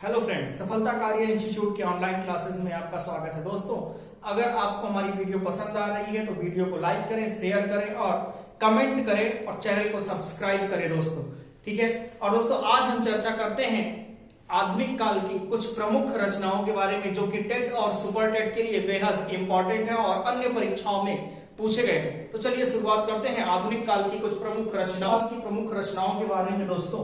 Hello friends, सफलता कार्य institute के ऑनलाइन क्लासेस में आपका स्वागत है। दोस्तों, अगर आपको हमारी वीडियो पसंद आ रही है तो वीडियो को लाइक करें, शेयर करें और कमेंट करें और चैनल को सब्सक्राइब करें दोस्तों। ठीक है। और दोस्तों, आज हम चर्चा करते हैं आधुनिक काल की कुछ प्रमुख रचनाओं के बारे में जो कि टेट और सुपर टेट के लिए बेहद इंपॉर्टेंट है और अन्य परीक्षाओं में पूछे गए हैं। तो चलिए शुरुआत करते हैं आधुनिक काल की कुछ प्रमुख रचनाओं के बारे में। दोस्तों,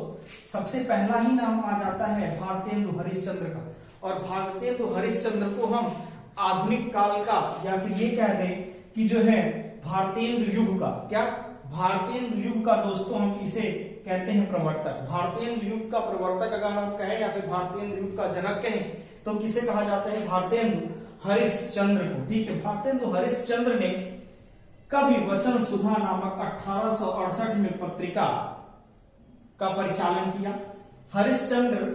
सबसे पहला ही नाम आ जाता है भारतेंदु हरिश्चंद्र का। और भारतेंदु हरिश्चंद्र को हम आधुनिक काल का या फिर ये कह दें कि जो है भारतेंदु युग का, क्या भारतेंदु युग का दोस्तों हम इसे कहते हैं प्रवर्तक। भारतेंदु युग का प्रवर्तक अगर हम कहें या फिर भारतेंदु युग का जनक कहें तो किसे कहा जाता है? भारतेंदु हरिश्चंद्र को। ठीक है। भारतेंदु हरिश्चंद्र ने कवि वचन सुधा नामक 1868 में पत्रिका का परिचालन किया। हरिश्चंद्र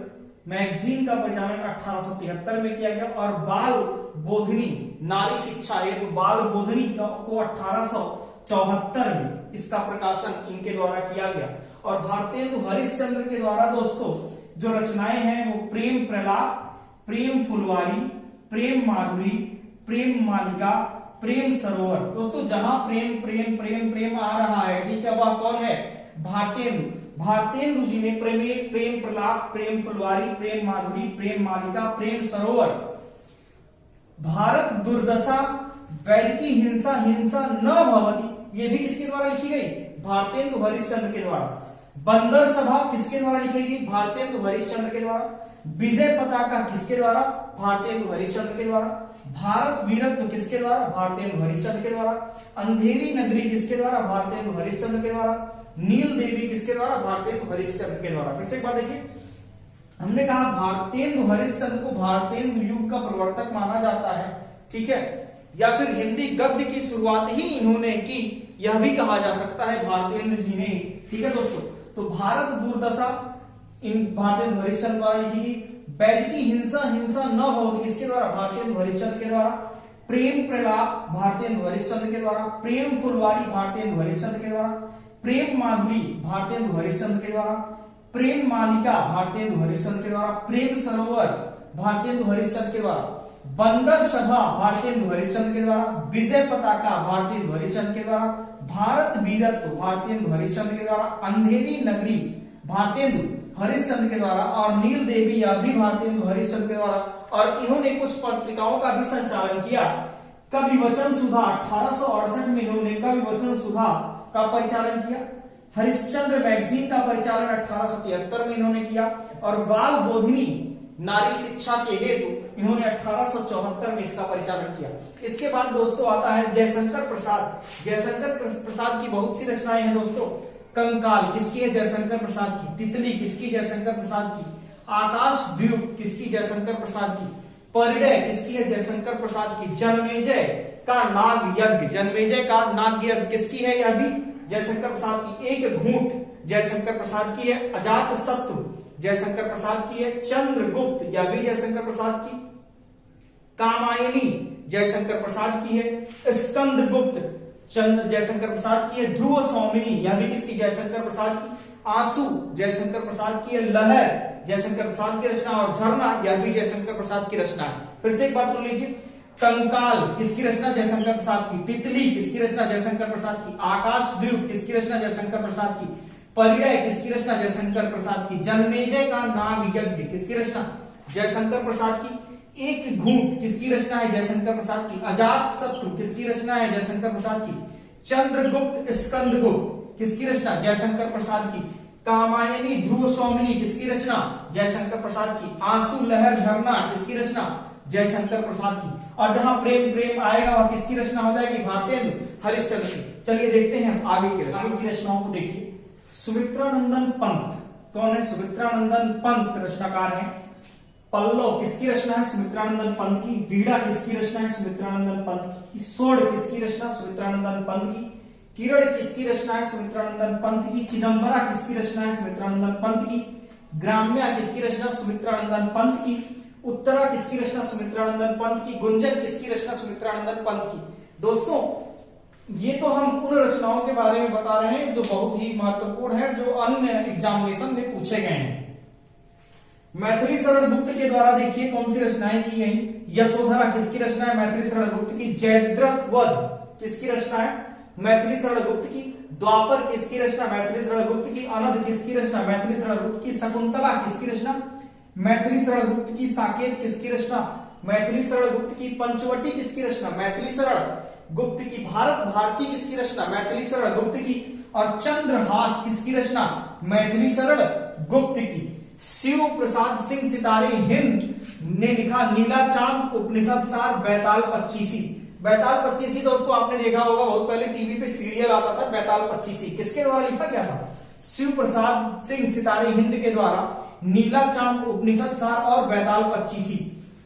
मैगजीन का परिचालन 1873 में किया गया और बाल बोधनी नारी शिक्षा हेतु बाल बोधनी को 1874 में इसका प्रकाशन इनके द्वारा किया गया। और भारतेंदु हरिश्चंद्र के द्वारा दोस्तों जो रचनाएं हैं वो प्रेम प्रलाप, प्रेम फुलवारी, प्रेम माधुरी, प्रेम मालिका, प्रेम सरोवर। दोस्तों, जहां प्रेम प्रेम प्रेम प्रेम आ रहा है, ठीक है, वह कौन है? भारतेंदु जी ने प्रेम प्रलाप, प्रेम फुलवारी, प्रेम माधुरी, प्रेम मालिका, प्रेम सरोवर, भारत दुर्दशा, वैदिकी हिंसा, हिंसा न भवति, ये भी किसके द्वारा लिखी गई? भारतेंदु हरिश्चंद्र के द्वारा। बंदर सभा किसके द्वारा लिखी गई? भारतेंदु हरिश्चंद्र के द्वारा। विजय पताका किसके द्वारा? भारतेंदु हरिश्चंद्र के द्वारा। भारत वीरत्व किसके द्वारा? भारतेंदु हरिश्चंद्र के द्वारा। अंधेरी नगरी किसके द्वारा? भारतेंदु हरिश्चंद्र के द्वारा। नील देवी किसके द्वारा? भारतेंदु हरिश्चंद्र के द्वारा। फिर से एक बार देखिए, हमने कहा भारतेंदु हरिश्चंद्र को भारतेंदु युग का प्रवर्तक माना जाता है। ठीक है। या फिर हिंदी गद्य की शुरुआत ही इन्होंने की, यह भी कहा जा सकता है भारतेंदु जी ने ही। ठीक है दोस्तों, तो भारत दुर्दशा इन भारतेंदु हरिश्चंद्र द्वारा लिखी गई। वैदिकी हिंसा, हिंसा न भवति किसके द्वारा? भारतेंदु हरिश्चंद्र के द्वारा। प्रेम प्रलाप भारतेंदु हरिश्चंद्र के द्वारा। प्रेम फुलवारी भारतेंदु हरिश्चंद्र के द्वारा। प्रेम माधुरी भारतेंदु हरिश्चंद्र के द्वारा। प्रेम मालिका भारतेंदु हरिश्चंद्र के द्वारा। प्रेम सरोवर भारतेंदु हरिश्चंद्र के द्वारा। बंदर सभा भारतेंदु हरिश्चंद्र के द्वारा। विजय पताका भारतेंदु हरिश्चंद्र के द्वारा। भारत वीरत्व भारतेंदु हरिश्चंद्र के द्वारा। अंधेरी नगरी भारतेंदु हरिश्चंद्र के द्वारा। और नील देवी यह भी भारतेंदु हरिश्चंद्र के द्वारा। और इन्होंने कुछ पत्रिकाओं का भी संचालन किया। कवि वचन सुधा 1868 में इन्होंने कवि वचन सुधा का परिचालन किया। हरिश्चंद्र मैगजीन का परिचालन 1873 में इन्होंने किया। और बाल बोधिनी नारी शिक्षा के हेतु इन्होंने 1874 में इसका परिचालन किया। इसके बाद दोस्तों आता है जयशंकर प्रसाद। जयशंकर प्रसाद की बहुत सी रचनाएं हैं दोस्तों। कंकाल किसकी है? जयशंकर प्रसाद की। तितली किसकी? जयशंकर प्रसाद की। आकाश द्वीप किसकी? जयशंकर प्रसाद की। परिणय किसकी है? जयशंकर प्रसाद की। जन्मेजय का नाग यज्ञ, जन्मेजय का नाग यज्ञ किसकी है? यह भी जयशंकर प्रसाद की। एक घूंट जयशंकर प्रसाद की है। अजात शत्रु जयशंकर प्रसाद की है। चंद्रगुप्त यह भी जयशंकर प्रसाद की। कामायनी जयशंकर प्रसाद की है। स्कंदगुप्त जयशंकर प्रसाद की है। ध्रुव स्वामिनी यह भी किसकी? जयशंकर प्रसाद की। आंसू जयशंकर प्रसाद की है। लहर जयशंकर प्रसाद की रचना। और झरना यह भी जयशंकर प्रसाद की रचना है। फिर से एक बार सुन लीजिए, कंकाल किसकी रचना? जयशंकर प्रसाद की। तितली किसकी रचना? जयशंकर प्रसाद की। आकाशद्वीप किसकी रचना? जयशंकर प्रसाद की। परिणय किसकी रचना? जयशंकर प्रसाद की। जन्मेजय का नाग यज्ञ किसकी रचना? जयशंकर प्रसाद की। एक घूंट किसकी रचना है? जयशंकर प्रसाद की। अजात शत्रु किसकी रचना है? जयशंकर प्रसाद की। चंद्रगुप्त स्कंदगुप्त किसकी रचना? जयशंकर प्रसाद की। कामायनी ध्रुव स्वामिनी किसकी रचना? जयशंकर प्रसाद की। आंसू लहर झरना किसकी रचना? जयशंकर प्रसाद की। और जहां प्रेम प्रेम आएगा वह किसकी रचना हो जाएगी? भारतेंदु हरिश्चंद्र की। चलिए देखते हैं आगे की रचनाओं को। देखिए, सुमित्रानंदन पंत कौन है? सुमित्रानंदन पंत रचनाकार हैं। पल्लव किसकी रचना है? सुमित्रानंदन पंत की। वीणा किसकी रचना है? सुमित्रानंदन पंत की। स्वर्ण किसकी रचना? सुमित्रानंदन पंत की। किरण किसकी रचना है? सुमित्रानंदन पंत की। चिदंबरा किसकी रचना है? सुमित्रानंदन पंत की। ग्राम्या किसकी रचना? सुमित्रानंदन पंत की। उत्तरा किसकी रचना? सुमित्रानंदन पंत की। गुंजन किसकी रचना? सुमित्रानंदन पंत की। दोस्तों, ये तो हम उन रचनाओं के बारे में बता रहे हैं जो बहुत ही महत्वपूर्ण है, जो अन्य एग्जामिनेशन में पूछे गए हैं। मैथिली शरण गुप्त के द्वारा देखिए कौन सी रचनाएं की गई। यशोधरा किसकी रचना है? मैथिली शरण गुप्त की। जयद्रथ वध किसकी रचना है? मैथिली शरण गुप्त की। द्वापर किसकी रचना? मैथिली शरण गुप्त की। अनध किसकी रचना? मैथिली शरण गुप्त की। शकुंतला किसकी रचना? मैथिली शरण गुप्त की। साकेत किसकी रचना? मैथिली शरण गुप्त की। पंचवटी किसकी रचना? मैथिली शरण गुप्त की। भारत भारती किसकी रचना? मैथिली शरण गुप्त की। और चंद्रहास किसकी रचना? मैथिली शरण गुप्त की। शिव प्रसाद सिंह सितारे हिंद ने लिखा नीला चांद उपनिषद सार बैताल पच्चीसी। बैताल पच्चीसी दोस्तों आपने देखा होगा, बहुत पहले टीवी पे सीरियल आता था बैताल पच्चीसी। किसके द्वारा लिखा गया था? शिव प्रसाद सिंह सितारे हिंद के द्वारा नीला चांद उपनिषद सार और बैताल पच्चीसी।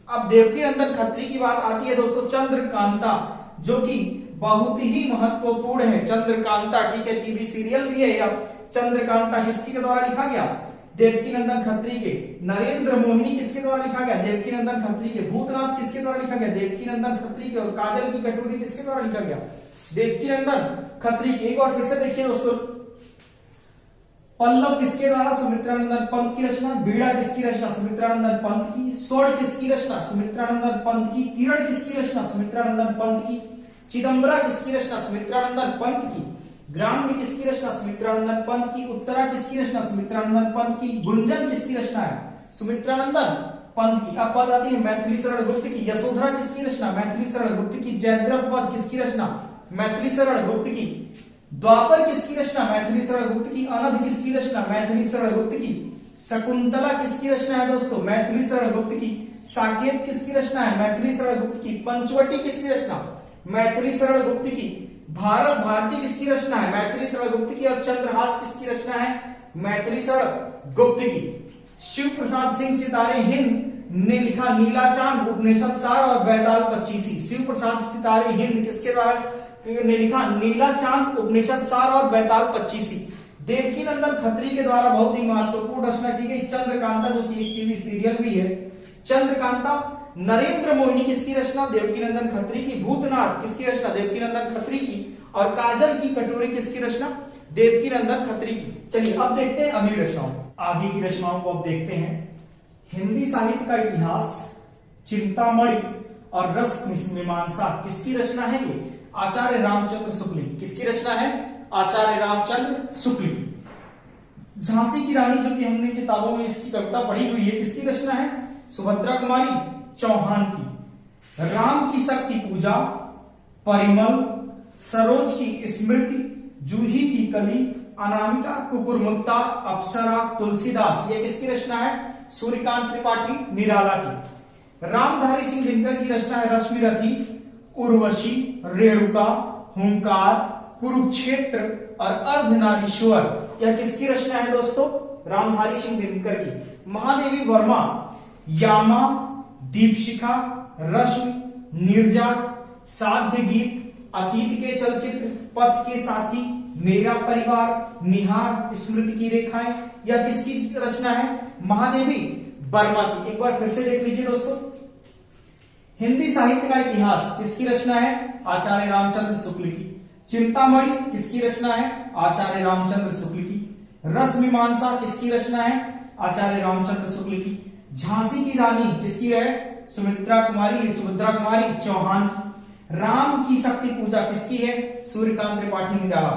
अब देवकीनंदन खत्री की बात आती है दोस्तों, चंद्रकांता जो कि बहुत ही महत्वपूर्ण है। चंद्रकांता, ठीक है, टीवी सीरियल भी है। अब चंद्रकांता किसके द्वारा लिखा गया? देवकीनंदन खत्री के। नरेंद्र मोहिनी किसके द्वारा लिखा गया? देवकीनंदन खत्री के। भूतनाथ किसके द्वारा लिखा गया? देवकीनंदन खत्री के। और काजल की कटोरी किसके द्वारा लिखा गया? देवकीनंदन खत्री के। एक बार फिर से देखिए दोस्तों, पल्लव किसके द्वारा? सुमित्रानंदन पंत की रचना। बीड़ा किसकी रचना? सुमित्रानंदन पंत की। स्वर्ण किसकी रचना? सुमित्रानंदन पंत की। किरण किसकी रचना? सुमित्रानंदन पंत की। चिदंबरा किसकी रचना? सुमित्रानंदन पंत की। ग्राम्य किसकी रचना? सुमित्रानंदन पंत की। उत्तरा किसकी रचना? सुमित्रानंदन पंत की। गुंजन किसकी रचना है? सुमित्रानंदन पंत की। अब बात आती है मैथिली शरण गुप्त की। यशोधरा किसकी रचना? मैथिली शरण गुप्त की। जयद्रथ वध किसकी रचना? मैथिली शरण गुप्त की। द्वापर किसकी रचना? मैथिली शरण गुप्त की। अनध किसकी रचना? मैथिली शरण गुप्त की। शकुंतला किसकी रचना है दोस्तों? मैथिली शरण गुप्त की। साकेत किसकी रचना है? मैथिली शरण गुप्त की। पंचवटी किसकी रचना? मैथिली शरण गुप्त की। भारत भारती किसकी रचना है? मैथिली शरण गुप्त की। और चंद्रहास किसकी रचना है? मैथिली शरण गुप्त की। शिव प्रसाद सिंह सितारे हिंद ने लिखा नीला चांद उपनिषद सार और बैताल पच्चीसी। शिव प्रसाद सितारे हिंद किसके द्वारा ने लिखा? नीला चांद उपनिषद सार और बैताल पच्चीसी। देवकीनंदन खत्री के द्वारा बहुत ही महत्वपूर्ण रचना की गई चंद्रकांता, जो कि एक टीवी सीरियल भी है। चंद्रकांता। नरेंद्र मोहिनी किसकी रचना? देवकीनंदन खत्री की। भूतनाथ किसकी रचना? देवकीनंदन खत्री की। और काजल की कटोरी किसकी रचना? देवकीनंदन खत्री की। चलिए अब देखते हैं अगली रचनाओं। आगे की रचनाओं को अब देखते हैं। हिंदी साहित्य का इतिहास, चिंतामणि और रस मीमांसा किसकी रचना है? ये आचार्य रामचंद्र शुक्ल की। किसकी रचना है? आचार्य रामचंद्र शुक्ल की। झांसी की रानी, जो कि हमने किताबों में इसकी कविता पढ़ी हुई है, किसकी रचना है? सुभद्रा कुमारी चौहान की। राम की शक्ति पूजा, परिमल, सरोज की स्मृति, जूही की कली, अनामिका, कुकुरमुत्ता, अप्सरा, तुलसीदास, ये किसकी रचना है? सूर्यकांत त्रिपाठी निराला की। रामधारी सिंह दिनकर की रचना है रश्मिरथी, उर्वशी, रेणुका, हुंकार, कुरुक्षेत्र और अर्धनारीश्वर, यह किसकी रचना है दोस्तों? रामधारी सिंह दिनकर की। महादेवी वर्मा, यामा, दीपशिखा, रश्मि, निर्जा, साध्य गीत, अतीत के चलचित्र, पथ के साथी, मेरा परिवार, निहार, स्मृति की रेखाएं, यह किसकी रचना है? महादेवी वर्मा की। एक बार फिर से देख लीजिए दोस्तों, हिंदी साहित्य का इतिहास किसकी रचना है? आचार्य रामचंद्र शुक्ल की। चिंतामणि किसकी रचना है? आचार्य रामचंद्र शुक्ल की। रस मीमांसा किसकी रचना है? आचार्य रामचंद्र शुक्ल की। झांसी की रानी किसकी है? सुभद्रा कुमारी चौहान की। राम की शक्ति पूजा किसकी है? सूर्यकांत त्रिपाठी निराला।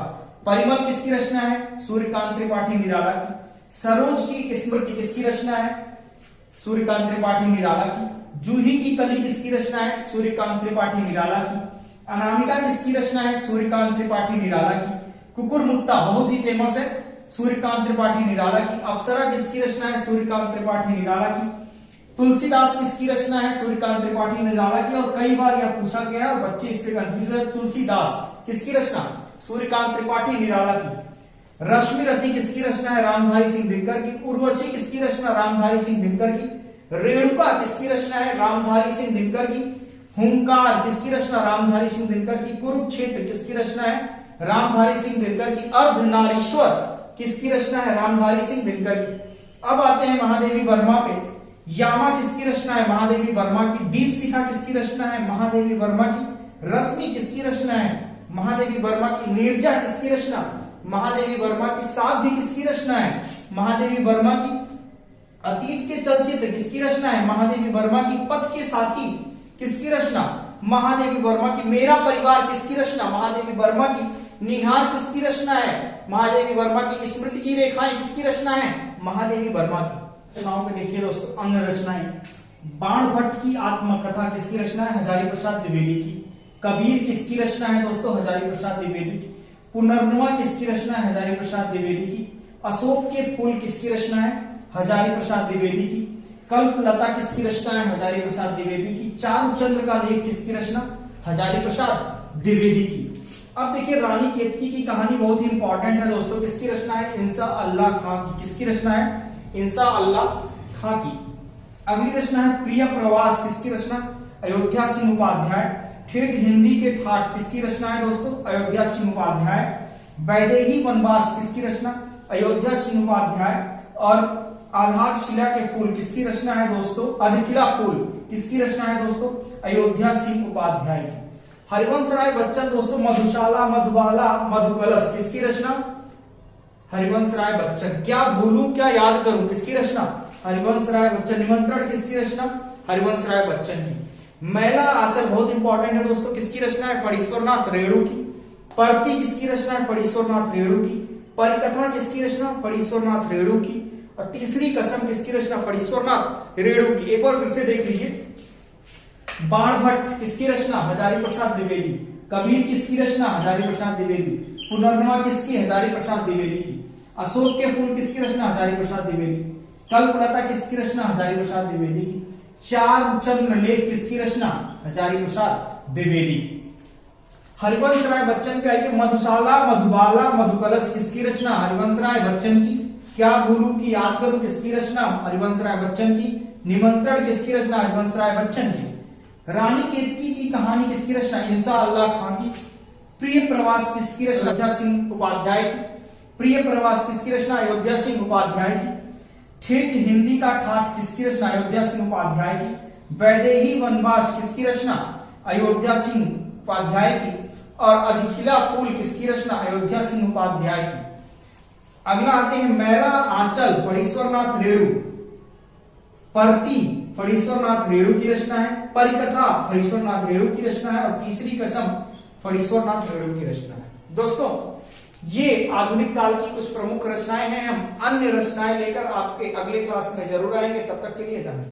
परिमल किसकी रचना है? सूर्यकांत त्रिपाठी निराला की। सरोज की स्मृति किसकी रचना है? सूर्यकांत त्रिपाठी निराला की। जूही की कली किसकी रचना है? सूर्यकांत त्रिपाठी निराला की। अनामिका किसकी रचना है? सूर्यकांत त्रिपाठी निराला की। कुकुरमुत्ता बहुत ही फेमस है, सूर्यकांत त्रिपाठी निराला की। अप्सरा किसकी रचना है? सूर्यकांत त्रिपाठी निराला की। तुलसीदास किसकी रचना है? सूर्यकांत त्रिपाठी निराला की। और कई बार यह पूछा गया और बच्चे इस पे कंफ्यूज हुए। तुलसीदास किसकी रचना? सूर्यकांत त्रिपाठी निराला की। रश्मिरथी किसकी रचना है? रामधारी सिंह दिनकर की। उर्वशी किसकी रचना? रामधारी सिंह दिनकर की। रेणुका किसकी रचना है? रामधारी सिंह दिनकर की। हुंकार किसकी रचना? रामधारी सिंह दिनकर की। कुरुक्षेत्र किसकी रचना है? रामधारी सिंह दिनकर की। अर्धनारीश्वर किसकी रचना है? रामधारी सिंह दिनकर की। अब आते हैं महादेवी वर्मा पे। यामा किसकी रचना है? महादेवी वर्मा की। दीपशिखा किसकी रचना है? महादेवी वर्मा की। रश्मि किसकी रचना है? महादेवी वर्मा की। निर्जा किसकी रचना? महादेवी वर्मा की। साध्य किसकी रचना है? महादेवी वर्मा की। अतीत के चलचित्र किसकी रचना है? महादेवी वर्मा की। पथ के साथी किसकी रचना? महादेवी वर्मा की। मेरा परिवार किसकी रचना? महादेवी वर्मा की। निहार किसकी रचना है? महादेवी वर्मा की। स्मृति की रेखाएं किसकी रचना है? महादेवी वर्मा की। रचनाओं को देखिए दोस्तों, अन्य रचनाएं। बाण भट्ट की आत्मकथा किसकी रचना है? हजारी प्रसाद द्विवेदी की। कबीर किसकी रचना है दोस्तों? हजारी प्रसाद द्विवेदी की। पुनर्नवा किसकी रचना है? हजारी प्रसाद द्विवेदी की। अशोक के फूल किसकी रचना है? हजारी प्रसाद द्विवेदी की। कल्पलता किसकी रचना है? हजारी प्रसाद द्विवेदी की। चारुचंद्र का लेख किसकी रचना? हजारी प्रसाद द्विवेदी की। अब देखिए रानी केतकी की कहानी बहुत ही इंपॉर्टेंट है दोस्तों। किसकी रचना है? इंसा अल्लाह खां की। किसकी रचना है? इंसा अल्लाह खां की। अगली रचना है प्रिय प्रवास। किसकी रचना? अयोध्या सिंह उपाध्याय। ठेठ हिंदी के ठाठ किसकी रचना है दोस्तों? अयोध्या सिंह उपाध्याय। वैदेही वनवास किसकी रचना? अयोध्या सिंह उपाध्याय। और आधारशिला के फूल किसकी रचना है दोस्तों? अधिखिला फूल किसकी रचना है दोस्तों? अयोध्या सिंह उपाध्याय की। हरिवंश राय बच्चन दोस्तों, मधुशाला, मधुबाला, मधुकलश किसकी रचना? हरिवंश राय बच्चन। क्या भूलूं क्या याद करूं किसकी रचना? हरिवंश राय बच्चन। निमंत्रण किसकी रचना? हरिवंश राय बच्चन की। मैला आंचल बहुत इंपॉर्टेंट है दोस्तों। किसकी रचना है? फणीश्वरनाथ रेणु की। परती किसकी रचना है? फणीश्वरनाथ रेणु की। परिकथा किसकी रचना? फणीश्वरनाथ रेणु की। और तीसरी कसम किसकी रचना? फणीश्वरनाथ रेणु की। एक बार फिर से देख लीजिए। बाण भट्ट किसकी रचना? हजारी प्रसाद द्विवेदी। कबीर किसकी रचना? हजारी प्रसाद द्विवेदी। पुनर्नवा किसकी? हजारी प्रसाद द्विवेदी की। अशोक के फूल किसकी रचना? हजारी प्रसाद द्विवेदी। कल्पलता किसकी रचना? हजारी प्रसाद द्विवेदी की। चारुचंद्र लेख किसकी रचना? हजारी प्रसाद द्विवेदी की। हरिवंश राय बच्चन पे आइए। मधुशाला, मधुबाला, मधुकलश किसकी रचना? हरिवंश राय बच्चन की। क्या भूलूं की याद करूं किसकी रचना? हरिवंश राय बच्चन की। निमंत्रण किसकी रचना? हरिवंश राय बच्चन की। रानी केतकी की कहानी किसकी रचना? इंसा अल्लाह खां की। प्रिय प्रवास किसकी रचना? अयोध्या सिंह उपाध्याय की। प्रिय प्रवास किसकी रचना? अयोध्या सिंह उपाध्याय की। ठेठ हिंदी का ठाठ किसकी रचना? अयोध्या सिंह उपाध्याय की। वैदेही वनवास किसकी रचना? अयोध्या सिंह उपाध्याय की। और अधिखिला फूल किसकी रचना? अयोध्या सिंह उपाध्याय की। अगला आते हैं मैला आंचल, फणीश्वरनाथ रेणु। परती फणीश्वरनाथ रेणु की रचना है। परिकथा फणीश्वरनाथ रेणु की रचना है। और तीसरी कसम फणीश्वरनाथ रेणु की रचना है। दोस्तों ये आधुनिक काल की कुछ प्रमुख रचनाएं हैं। हम अन्य रचनाएं लेकर आपके अगले क्लास में जरूर आएंगे। तब तक के लिए धन्यवाद।